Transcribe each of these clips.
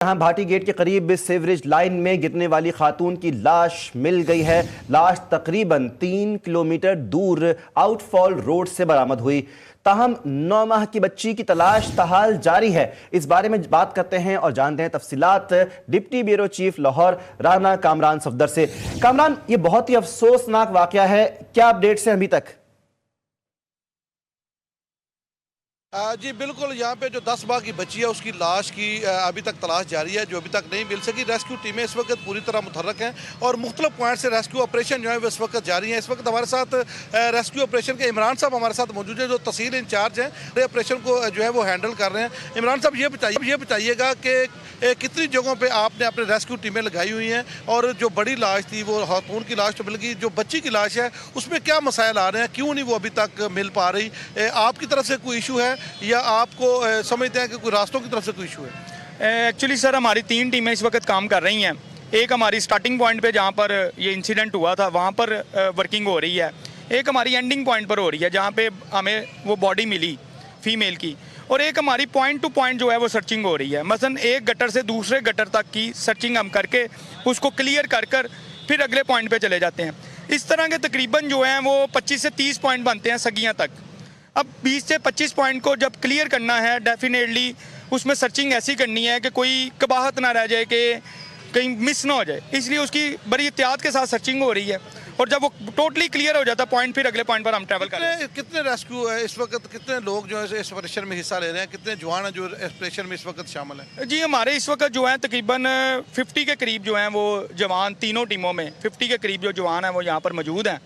यहाँ भाटी गेट के करीब सीवरेज लाइन में गिरने वाली खातून की लाश मिल गई है। लाश तकरीबन 3 किलोमीटर दूर आउटफॉल रोड से बरामद हुई। ताहम 9 माह की बच्ची की तलाश ताहाल जारी है। इस बारे में बात करते हैं और जानते हैं तफसीलात deputy bureau chief Lahore Rana Kamran Safdar से। कामरान, ये बहुत ही अफसोसनाक वाकया है, क्या अपडेट्स हैं अभी तक? जी बिल्कुल, यहाँ पे जो 10 माह की बच्ची है उसकी लाश की अभी तक तलाश जारी है, जो अभी तक नहीं मिल सकी। रेस्क्यू टीमें इस वक्त पूरी तरह मुतहरक हैं और मुख्तलिफ पॉइंट से रेस्क्यू ऑपरेशन जो है वो इस वक्त जारी है। इस वक्त हमारे साथ रेस्क्यू ऑपरेशन के इमरान साहब हमारे साथ मौजूद है, जो तहसील इंचार्ज हैं, ऑपरेशन को जो है वो हैंडल कर रहे हैं। इमरान साहब, ये बताइएगा कि कितनी जगहों पर आपने अपने रेस्क्यू टीमें लगाई हुई हैं और जो बड़ी लाश थी वो खातून की लाश तो मिल गई, जो बच्ची की लाश है उसमें क्या मसाइल आ रहे हैं, क्यों नहीं वो अभी तक मिल पा रही? आपकी तरफ से कोई इशू है या आपको समझते हैं कि कोई रास्तों की तरफ से कोई इशू है? एक्चुअली सर, हमारी 3 टीमें इस वक्त काम कर रही हैं। एक हमारी स्टार्टिंग पॉइंट पे जहाँ पर ये इंसिडेंट हुआ था वहाँ पर वर्किंग हो रही है। एक हमारी एंडिंग पॉइंट पर हो रही है जहाँ पे हमें वो बॉडी मिली फीमेल की, और एक हमारी पॉइंट टू पॉइंट जो है वो सर्चिंग हो रही है। मसलन एक गटर से दूसरे गटर तक की सर्चिंग हम करके उसको क्लियर कर फिर अगले पॉइंट पे चले जाते हैं। इस तरह के तकरीबन जो हैं वो 25 से 30 पॉइंट बनते हैं सगियाँ तक। अब 20 से 25 पॉइंट को जब क्लियर करना है, डेफिनेटली उसमें सर्चिंग ऐसी करनी है कि कोई कबाहत ना रह जाए, कि कहीं मिस ना हो जाए, इसलिए उसकी बड़ी एहतियात के साथ सर्चिंग हो रही है। और जब वो टोटली क्लियर हो जाता है पॉइंट, फिर अगले पॉइंट पर हम ट्रैवल कर रहे हैं। कितने रेस्क्यू है इस वक्त, कितने लोग जो है इस ऑपरेशन में हिस्सा ले रहे हैं, कितने जवान हैं जो ऑपरेशन में इस वक्त शामिल हैं? जी, हमारे इस वक्त जो है तकरीबन 50 के करीब जो हैं वो जवान, तीनों टीमों में 50 के करीब जो जवान हैं वो यहाँ पर मौजूद हैं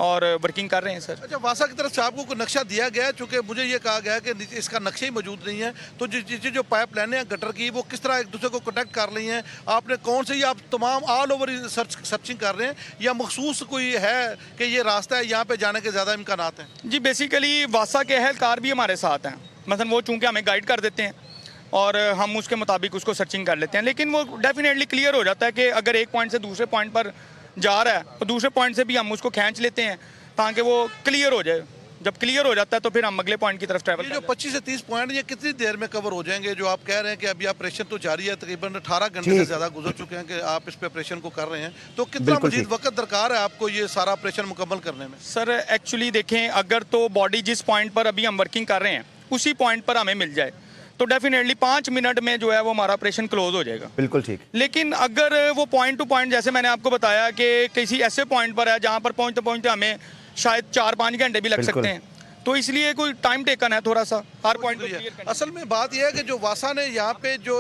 और वर्किंग कर रहे हैं सर। अच्छा, वासा की तरफ से आपको कोई नक्शा दिया गया है? चूँकि मुझे ये कहा गया है कि इसका नक्शा ही मौजूद नहीं है, तो जो पाइप लाइनें हैं गटर की, वो किस तरह एक दूसरे को कनेक्ट कर रही हैं? आपने कौन से, ये आप तमाम ऑल ओवर सर्चिंग कर रहे हैं या मखसूस कोई है कि ये रास्ता है यहाँ पे जाने के ज़्यादा इम्कानात हैं? जी, बेसिकली वासा के अहलकार भी हमारे साथ हैं। मतलब वो चूँकि हमें गाइड कर देते हैं और हम उसके मुताबिक उसको सर्चिंग कर लेते हैं, लेकिन वो डेफिनेटली क्लियर हो जाता है कि अगर एक पॉइंट से दूसरे पॉइंट पर जा रहा है तो दूसरे पॉइंट से भी हम उसको खींच लेते हैं ताकि वो क्लियर हो जाए। जब क्लियर हो जाता है तो फिर हम अगले पॉइंट की तरफ ट्रैवल करते हैं। जो 25 से 30 पॉइंट, ये कितनी देर में कवर हो जाएंगे? जो आप कह रहे हैं कि अभी ऑपरेशन तो जारी है, तकरीबन 18 घंटे से ज़्यादा गुजर चुके हैं कि आप इस पे ऑपरेशन को कर रहे हैं, तो कितना मजीद वक्त दरकार है आपको ये सारा ऑपरेशन मुकम्मल करने में? सर एक्चुअली देखें, अगर तो बॉडी जिस पॉइंट पर अभी हम वर्किंग कर रहे हैं उसी पॉइंट पर हमें मिल जाए तो डेफिनेटली 5 मिनट में जो है वो हमारा ऑपरेशन क्लोज हो जाएगा। बिल्कुल ठीक। लेकिन अगर वो पॉइंट टू पॉइंट, जैसे मैंने आपको बताया कि किसी ऐसे पॉइंट पर है जहाँ पर पहुँचते हमें शायद 4-5 घंटे भी लग सकते हैं, तो इसलिए कोई टाइम टेकन है थोड़ा सा हर पॉइंट को क्लियर करने। असल में बात यह है कि जो वासा ने यहाँ पे जो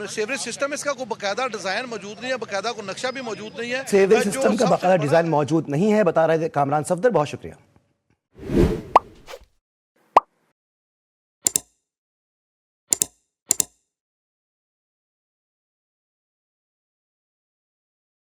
सीवरेज सिस्टम, इसका कोई बाकायदा डिज़ाइन मौजूद नहीं है, बाकायदा कोई नक्शा भी मौजूद नहीं है। सीवरेज सिस्टम का बाकायदा डिज़ाइन मौजूद नहीं है, बता रहे थे कामरान सफदर। बहुत शुक्रिया।